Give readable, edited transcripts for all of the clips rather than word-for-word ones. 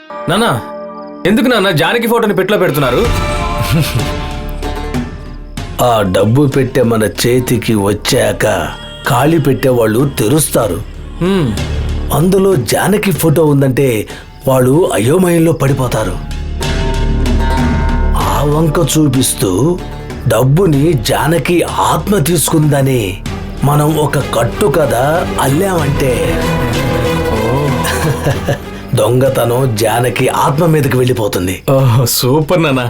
నానా ఎందుకు నాన్న జానకి ఫోటోని పెట్లో పెడుతున్నారు? ఆ డబ్బు పెట్టే మన చేతికి వచ్చాక ఖాళీ పెట్టేవాళ్ళు తెరుస్తారు. అందులో జానకి ఫోటో ఉందంటే వాళ్ళు అయోమయంలో పడిపోతారు. ఆ వంక చూపిస్తూ డబ్బుని జానకి ఆత్మ తీసుకుందని మనం ఒక కట్టు కథ అల్లామంటే దొంగతనం జానకి ఆత్మ మీదకి వెళ్ళిపోతుంది. ఓహ్ సూపర్ నాన్న.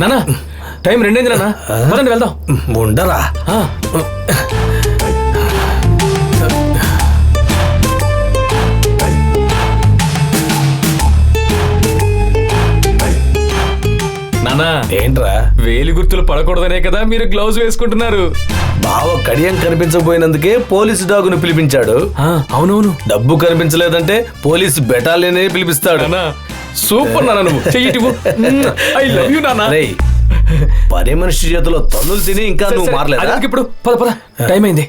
నానా టైం 2 నాన్న, పదండి వెళ్దాం. ఉండరా నానా ఏంట్రా? వేలి గుర్తులు పడకూడదనే కదా మీరు గ్లౌజ్ వేసుకుంటున్నారు. బావ కడియం కనిపించకపోయినందుకే పోలీసు డాగును పిలిపించాడు. అవునవును, డబ్బు కనిపించలేదంటే పోలీసు బెటాలియనే పిలిపిస్తాడు. నానా సూపర్ నాన్న, నువ్వు చెయ్యి. ఐ లవ్ యూ నానా. పని మనిషి చేతిలో తన్నులు తిని ఇంకా నువ్వు మారలేదా? ఇప్పుడు పద పద, టైం అయింది.